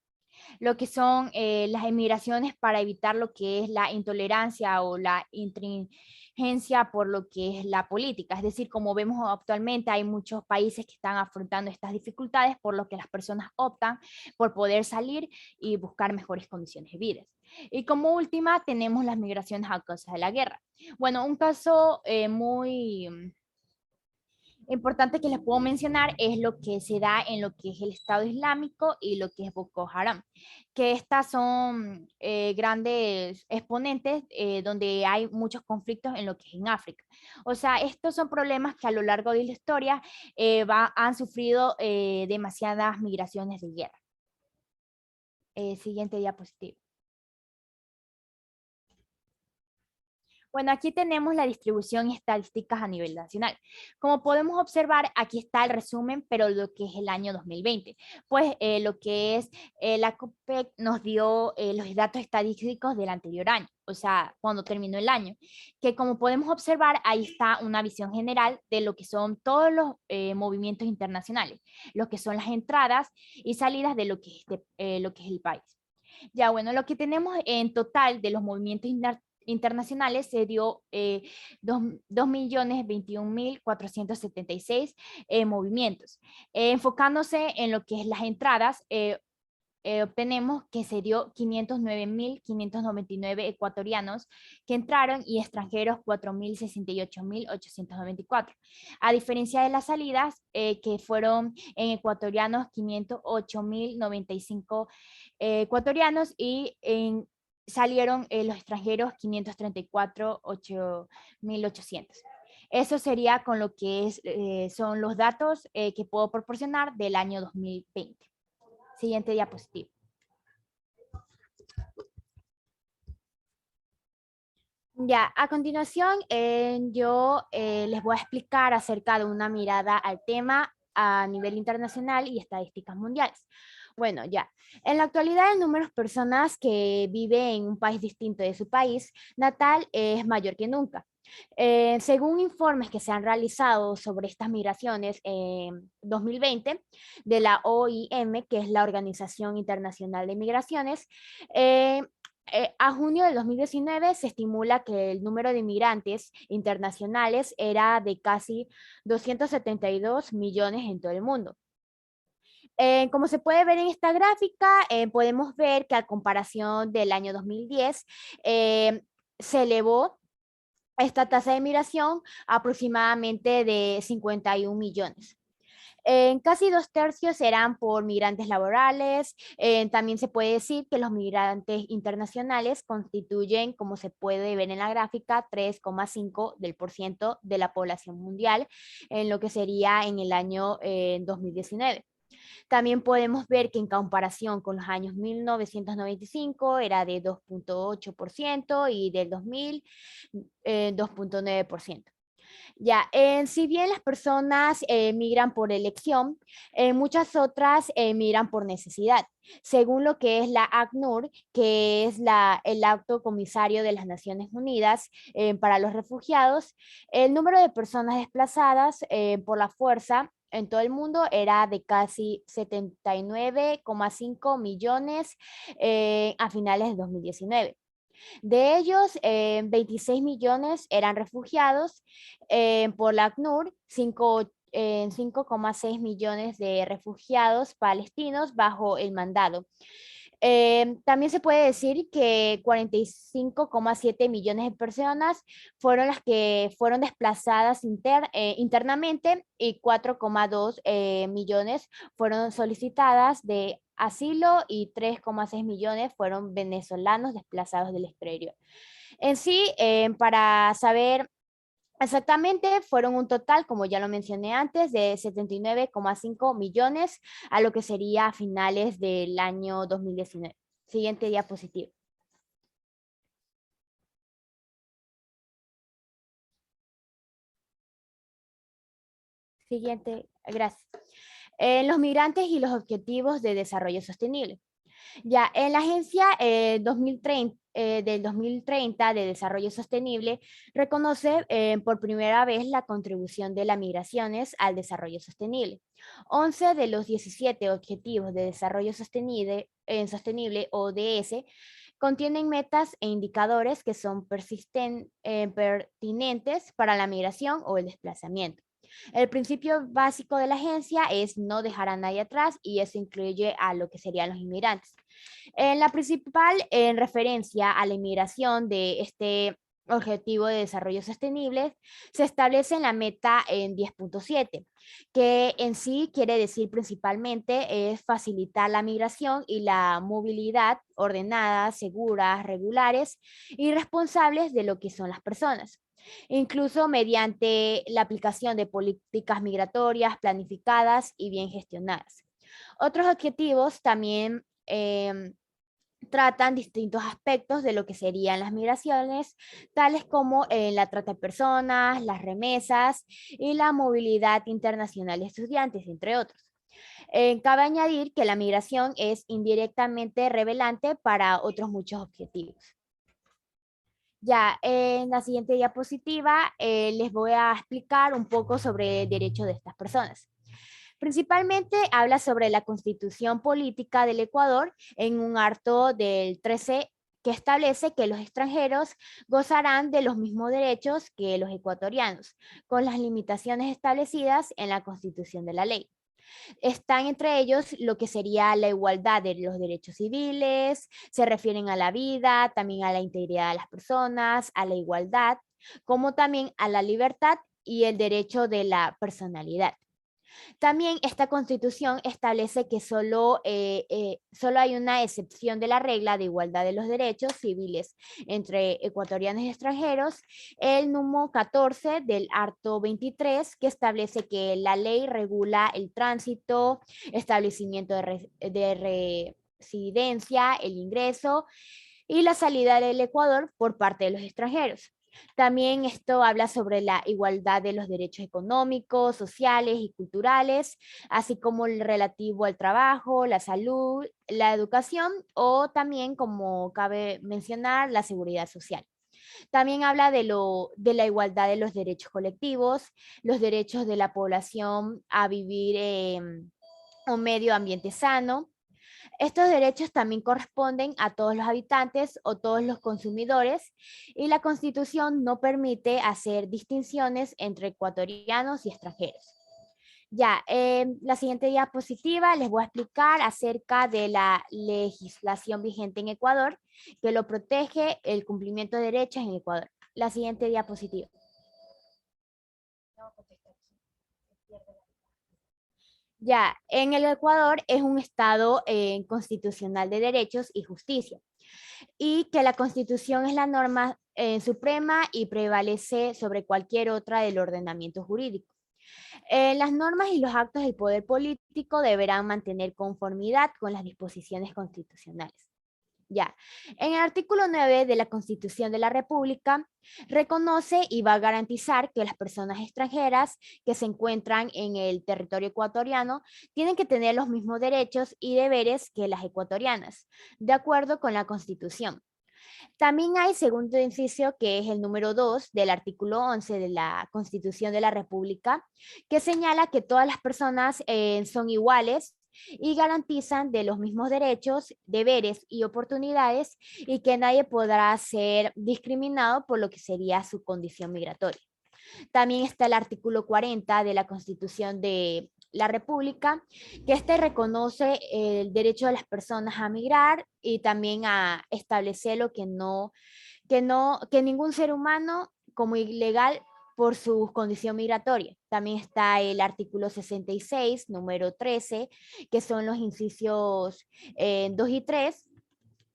lo que son las emigraciones para evitar lo que es la intolerancia o la intransigencia por lo que es la política. Es decir, como vemos actualmente, hay muchos países que están afrontando estas dificultades, por lo que las personas optan por poder salir y buscar mejores condiciones de vida. Y como última, tenemos las migraciones a causa de la guerra. Bueno, un caso muy importante que les puedo mencionar es lo que se da en lo que es el Estado Islámico y lo que es Boko Haram, que estas son grandes exponentes donde hay muchos conflictos en lo que es en África. O sea, estos son problemas que a lo largo de la historia han sufrido demasiadas migraciones de guerra. Siguiente diapositiva. Bueno, aquí tenemos la distribución y estadísticas a nivel nacional. Como podemos observar, aquí está el resumen, pero lo que es el año 2020. Pues lo que es la COPEC nos dio los datos estadísticos del anterior año, o sea, cuando terminó el año. Que como podemos observar, ahí está una visión general de lo que son todos los movimientos internacionales, lo que son las entradas y salidas de lo que es el país. Ya, bueno, lo que tenemos en total de los movimientos internacionales se dio 2.021.476 movimientos. Enfocándose en lo que es las entradas, obtenemos que se dio 509.599 ecuatorianos que entraron y extranjeros 4.068.894. A diferencia de las salidas, que fueron en ecuatorianos 508.095 ecuatorianos y salieron los extranjeros 534.800. Eso sería con lo que son los datos que puedo proporcionar del año 2020. Siguiente diapositiva. Ya, a continuación yo les voy a explicar acerca de una mirada al tema a nivel internacional y estadísticas mundiales. Bueno, ya. En la actualidad, el número de personas que viven en un país distinto de su país natal es mayor que nunca. Según informes que se han realizado sobre estas migraciones en 2020 de la OIM, que es la Organización Internacional de Migraciones, a junio del 2019 se estimula que el número de inmigrantes internacionales era de casi 272 millones en todo el mundo. Como se puede ver en esta gráfica, podemos ver que a comparación del año 2010, se elevó esta tasa de migración aproximadamente de 51 millones. Casi 2/3 eran por migrantes laborales. También se puede decir que los migrantes internacionales constituyen, como se puede ver en la gráfica, 3,5% de la población mundial en lo que sería en el año 2019. También podemos ver que en comparación con los años 1995 era de 2,8% y del 2000 2,9%. Ya, si bien las personas migran por elección, muchas otras migran por necesidad. Según lo que es la ACNUR, que es el Alto Comisario de las Naciones Unidas para los Refugiados, el número de personas desplazadas por la fuerza en todo el mundo era de casi 79,5 millones a finales de 2019. De ellos, 26 millones eran refugiados por la ACNUR, 5,6 millones de refugiados palestinos bajo el mandato. También se puede decir que 45,7 millones de personas fueron las que fueron desplazadas internamente y 4,2 millones fueron solicitadas de asilo y 3,6 millones fueron venezolanos desplazados del exterior. En sí, para saber exactamente, fueron un total, como ya lo mencioné antes, de 79,5 millones a lo que sería a finales del año 2019. Siguiente diapositiva. Siguiente, gracias. Los migrantes y los objetivos de desarrollo sostenible. Ya, en la Agencia del 2030 de Desarrollo Sostenible reconoce por primera vez la contribución de las migraciones al desarrollo sostenible. 11 de los 17 Objetivos de Desarrollo Sostenible, ODS, contienen metas e indicadores que son pertinentes para la migración o el desplazamiento. El principio básico de la agencia es no dejar a nadie atrás y eso incluye a lo que serían los inmigrantes. La principal referencia a la inmigración de este Objetivo de Desarrollo Sostenible se establece en la meta en 10.7, que en sí quiere decir principalmente es facilitar la migración y la movilidad ordenadas, seguras, regulares y responsables de lo que son las personas, incluso mediante la aplicación de políticas migratorias planificadas y bien gestionadas. Otros objetivos también tratan distintos aspectos de lo que serían las migraciones, tales como la trata de personas, las remesas y la movilidad internacional de estudiantes, entre otros. Cabe añadir que la migración es indirectamente relevante para otros muchos objetivos. Ya, en la siguiente diapositiva les voy a explicar un poco sobre el derecho de estas personas. Principalmente habla sobre la constitución política del Ecuador en un acto del 13 que establece que los extranjeros gozarán de los mismos derechos que los ecuatorianos, con las limitaciones establecidas en la Constitución de la ley. Están entre ellos lo que sería la igualdad de los derechos civiles, se refieren a la vida, también a la integridad de las personas, a la igualdad, como también a la libertad y el derecho de la personalidad. También esta constitución establece que solo hay una excepción de la regla de igualdad de los derechos civiles entre ecuatorianos y extranjeros, el número 14 del acto 23, que establece que la ley regula el tránsito, establecimiento de residencia, el ingreso y la salida del Ecuador por parte de los extranjeros. También esto habla sobre la igualdad de los derechos económicos, sociales y culturales, así como el relativo al trabajo, la salud, la educación o también, como cabe mencionar, la seguridad social. También habla de la igualdad de los derechos colectivos, los derechos de la población a vivir en un medio ambiente sano. Estos derechos también corresponden a todos los habitantes o todos los consumidores y la Constitución no permite hacer distinciones entre ecuatorianos y extranjeros. Ya, la siguiente diapositiva les voy a explicar acerca de la legislación vigente en Ecuador que lo protege el cumplimiento de derechos en Ecuador. La siguiente diapositiva. Ya, en el Ecuador es un estado constitucional de derechos y justicia, y que la Constitución es la norma suprema y prevalece sobre cualquier otra del ordenamiento jurídico. Las normas y los actos del poder político deberán mantener conformidad con las disposiciones constitucionales. Ya, en el artículo 9 de la Constitución de la República reconoce y va a garantizar que las personas extranjeras que se encuentran en el territorio ecuatoriano tienen que tener los mismos derechos y deberes que las ecuatorianas, de acuerdo con la Constitución. También hay segundo inciso, que es el número 2 del artículo 11 de la Constitución de la República, que señala que todas las personas son iguales y garantizan de los mismos derechos, deberes y oportunidades y que nadie podrá ser discriminado por lo que sería su condición migratoria. También está el artículo 40 de la Constitución de la República, que reconoce el derecho de las personas a migrar y también a establecer que ningún ser humano como ilegal por su condición migratoria. También está el artículo 66, número 13, que son los incisos 2 y 3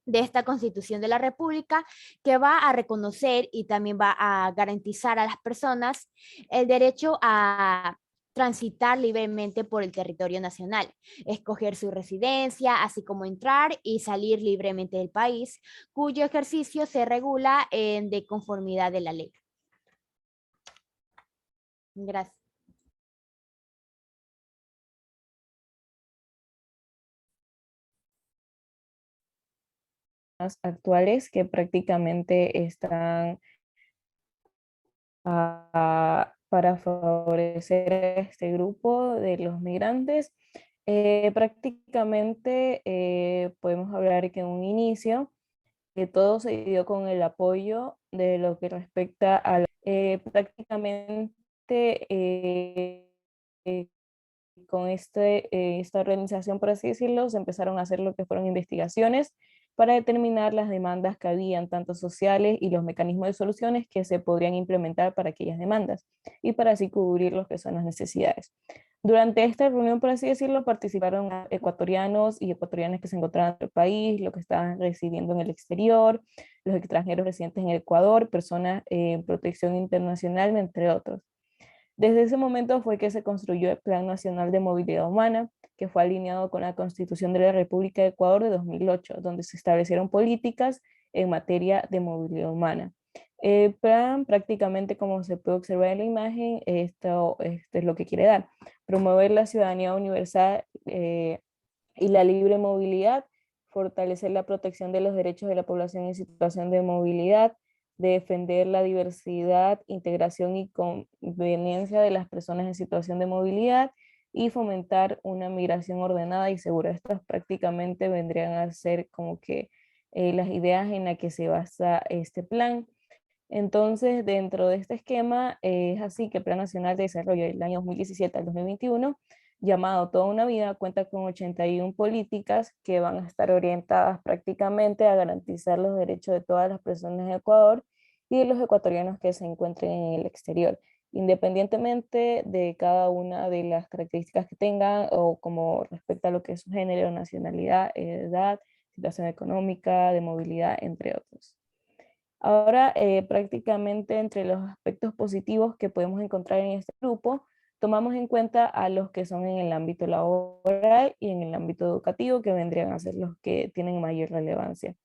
de esta Constitución de la República, que va a reconocer y también va a garantizar a las personas el derecho a transitar libremente por el territorio nacional, escoger su residencia, así como entrar y salir libremente del país, cuyo ejercicio se regula de conformidad de la ley. Gracias. Actuales que prácticamente están para favorecer a este grupo de los migrantes. Prácticamente podemos hablar que en un inicio todo se dio con el apoyo de lo que respecta a prácticamente con esta organización, por así decirlo, se empezaron a hacer lo que fueron investigaciones para determinar las demandas que habían, tanto sociales y los mecanismos de soluciones que se podrían implementar para aquellas demandas y para así cubrir lo que son las necesidades. Durante esta reunión, por así decirlo, participaron ecuatorianos y ecuatorianas que se encontraban en el país, los que estaban residiendo en el exterior, los extranjeros residentes en el Ecuador, personas en protección internacional, entre otros. Desde ese momento fue que se construyó el Plan Nacional de Movilidad Humana, que fue alineado con la Constitución de la República de Ecuador de 2008, donde se establecieron políticas en materia de movilidad humana. El plan, prácticamente como se puede observar en la imagen, esto es lo que quiere dar: promover la ciudadanía universal y la libre movilidad, fortalecer la protección de los derechos de la población en situación de movilidad, defender la diversidad, integración y conveniencia de las personas en situación de movilidad y fomentar una migración ordenada y segura. Estas prácticamente vendrían a ser como que las ideas en las que se basa este plan. Entonces, dentro de este esquema, es así que el Plan Nacional de Desarrollo del año 2017 al 2021, llamado Toda una Vida, cuenta con 81 políticas que van a estar orientadas prácticamente a garantizar los derechos de todas las personas en Ecuador y de los ecuatorianos que se encuentren en el exterior, independientemente de cada una de las características que tengan o como respecto a lo que es su género, nacionalidad, edad, situación económica, de movilidad, entre otros. Ahora, prácticamente entre los aspectos positivos que podemos encontrar en este grupo, tomamos en cuenta a los que son en el ámbito laboral y en el ámbito educativo, que vendrían a ser los que tienen mayor relevancia.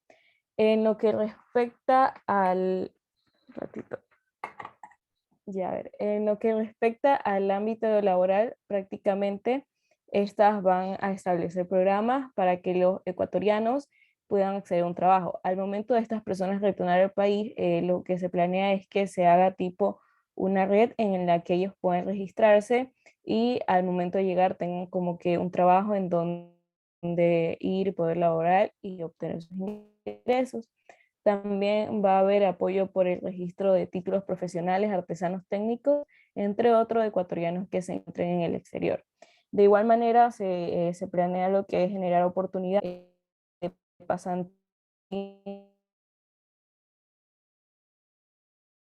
En lo que respecta al... ratito. Ya, a ver, en lo que respecta al ámbito laboral, prácticamente estas van a establecer programas para que los ecuatorianos puedan acceder a un trabajo. Al momento de estas personas retornar al país, lo que se planea es que se haga tipo una red en la que ellos puedan registrarse y al momento de llegar tengan como que un trabajo en donde ir, poder laborar y obtener sus ingresos. También va a haber apoyo por el registro de títulos profesionales, artesanos técnicos, entre otros ecuatorianos que se encuentren en el exterior. De igual manera, se planea lo que es generar oportunidades de pasantía en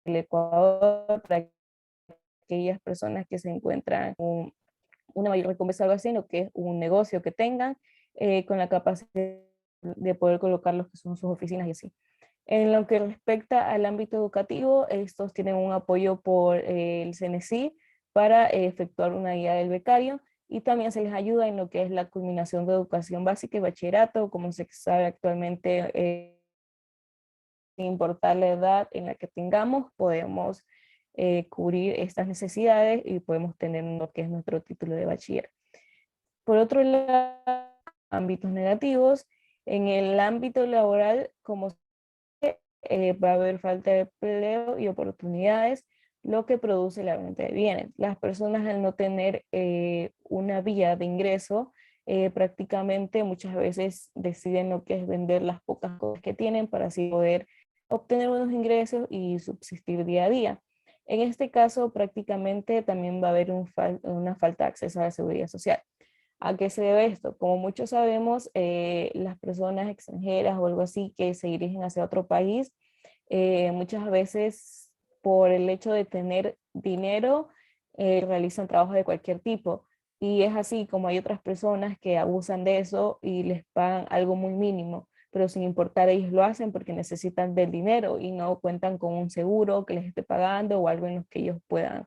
el Ecuador para aquellas personas que se encuentran con una mayor recompensa o algo así, en lo que es un negocio que tengan, con la capacidad de poder colocar los que son sus oficinas y así. En lo que respecta al ámbito educativo, estos tienen un apoyo por el CNC para efectuar una guía del becario y también se les ayuda en lo que es la culminación de educación básica y bachillerato, como se sabe actualmente, sin importar la edad en la que tengamos, podemos cubrir estas necesidades y podemos tener lo que es nuestro título de bachiller. Por otro lado, ámbitos negativos, en el ámbito laboral, como va a haber falta de empleo y oportunidades, lo que produce la venta de bienes. Las personas al no tener una vía de ingreso, prácticamente muchas veces deciden lo que es vender las pocas cosas que tienen para así poder obtener unos ingresos y subsistir día a día. En este caso, prácticamente también va a haber una falta de acceso a la seguridad social. ¿A qué se debe esto? Como muchos sabemos, las personas extranjeras o algo así que se dirigen hacia otro país, muchas veces por el hecho de tener dinero, realizan trabajos de cualquier tipo. Y es así como hay otras personas que abusan de eso y les pagan algo muy mínimo, pero sin importar ellos lo hacen porque necesitan del dinero y no cuentan con un seguro que les esté pagando o algo en lo que ellos puedan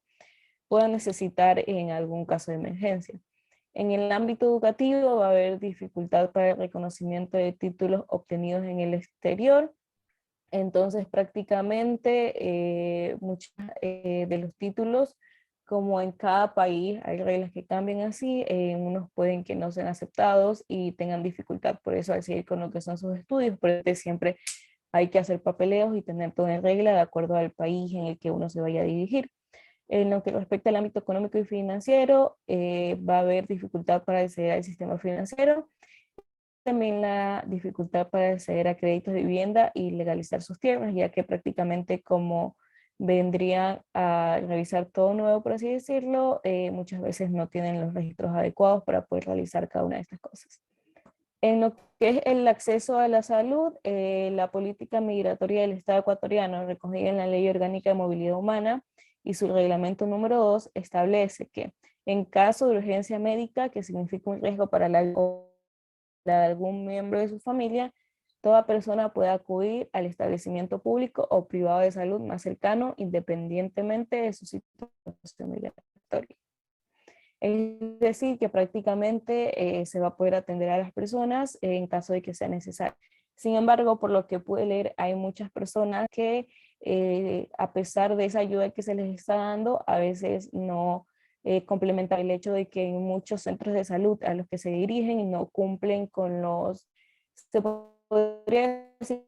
necesitar en algún caso de emergencia. En el ámbito educativo va a haber dificultad para el reconocimiento de títulos obtenidos en el exterior. Entonces prácticamente muchos de los títulos, como en cada país hay reglas que cambian así, unos pueden que no sean aceptados y tengan dificultad por eso al seguir con lo que son sus estudios, pero siempre hay que hacer papeleos y tener todo en regla de acuerdo al país en el que uno se vaya a dirigir. En lo que respecta al ámbito económico y financiero, va a haber dificultad para acceder al sistema financiero, también la dificultad para acceder a créditos de vivienda y legalizar sus tierras, ya que prácticamente como vendrían a realizar todo nuevo, por así decirlo, muchas veces no tienen los registros adecuados para poder realizar cada una de estas cosas. En lo que es el acceso a la salud, la política migratoria del Estado ecuatoriano, recogida en la Ley Orgánica de Movilidad Humana y su reglamento número 2, establece que en caso de urgencia médica que significa un riesgo para la vida de algún miembro de su familia, toda persona puede acudir al establecimiento público o privado de salud más cercano, independientemente de su situación migratoria. Es decir, que prácticamente se va a poder atender a las personas en caso de que sea necesario. Sin embargo, por lo que pude leer, hay muchas personas que a pesar de esa ayuda que se les está dando, a veces no complementan el hecho de que en muchos centros de salud a los que se dirigen no cumplen con se podría decir,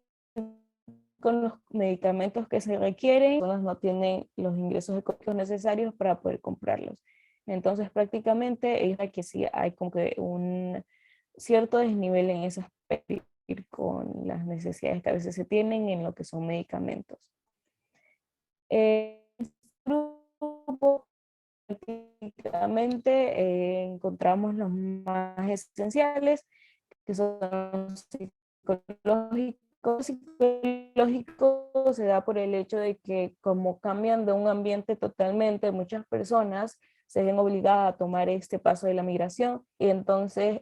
con los medicamentos que se requieren, las personas no tienen los ingresos económicos necesarios para poder comprarlos. Entonces prácticamente es que sí hay como que un cierto desnivel en ese aspecto. con las necesidades que a veces se tienen en lo que son medicamentos. Grupo, prácticamente encontramos los más esenciales, que son psicológicos. Psicológico se da por el hecho de que como cambian de un ambiente totalmente, muchas personas se ven obligadas a tomar este paso de la migración y entonces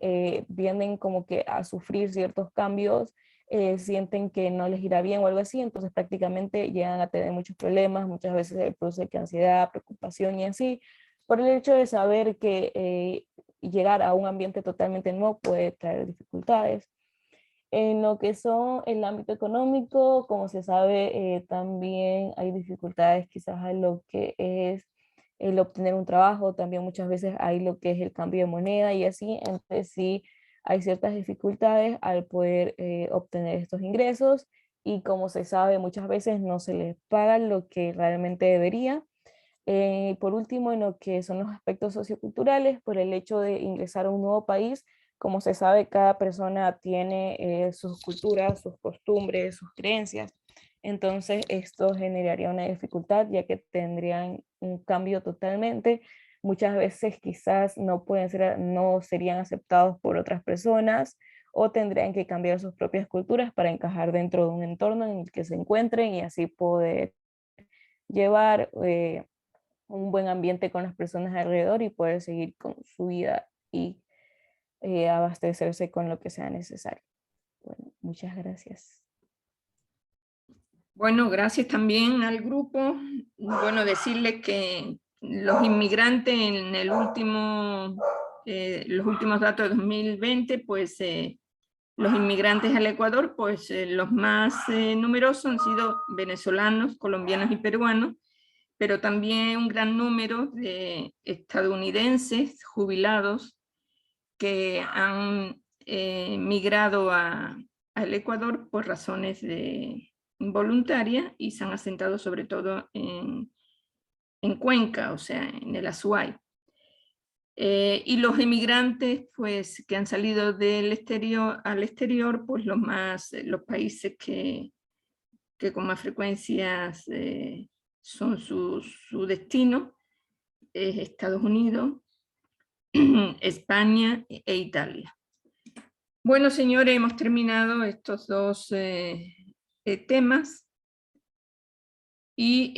vienen como que a sufrir ciertos cambios, sienten que no les irá bien o algo así, entonces prácticamente llegan a tener muchos problemas, muchas veces se produce que ansiedad, preocupación y así, por el hecho de saber que llegar a un ambiente totalmente nuevo puede traer dificultades. En lo que son el ámbito económico, como se sabe, también hay dificultades quizás en lo que es el obtener un trabajo, también muchas veces hay lo que es el cambio de moneda y así, entonces sí hay ciertas dificultades al poder obtener estos ingresos y como se sabe muchas veces no se les paga lo que realmente debería. Por último, en lo que son los aspectos socioculturales, por el hecho de ingresar a un nuevo país, como se sabe, cada persona tiene sus culturas, sus costumbres, sus creencias. Entonces, esto generaría una dificultad, ya que tendrían un cambio totalmente. Muchas veces quizás no serían aceptados por otras personas o tendrían que cambiar sus propias culturas para encajar dentro de un entorno en el que se encuentren y así poder llevar un buen ambiente con las personas alrededor y poder seguir con su vida y abastecerse con lo que sea necesario. Bueno, muchas gracias. Bueno, gracias también al grupo. Bueno, decirles que los inmigrantes en el los últimos datos de 2020, pues los inmigrantes al Ecuador, pues los más numerosos han sido venezolanos, colombianos y peruanos, pero también un gran número de estadounidenses jubilados que han migrado al Ecuador por razones voluntarias y se han asentado sobre todo en Cuenca, o sea, en el Azuay. Y los emigrantes pues, que han salido al exterior, pues los países que con más frecuencia son su destino, es Estados Unidos, España e Italia. Bueno, señores, hemos terminado estos dos temas y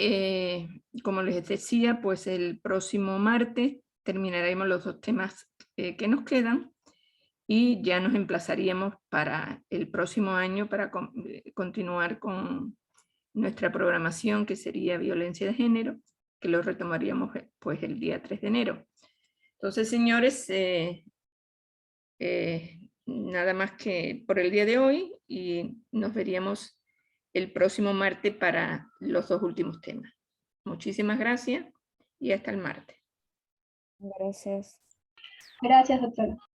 como les decía, pues el próximo martes terminaremos los dos temas que nos quedan y ya nos emplazaríamos para el próximo año para continuar con nuestra programación, que sería violencia de género, que lo retomaríamos pues el día 3 de enero. Entonces, señores, nada más que por el día de hoy y nos veríamos el próximo martes para los dos últimos temas. Muchísimas gracias y hasta el martes. Gracias. Gracias, doctora.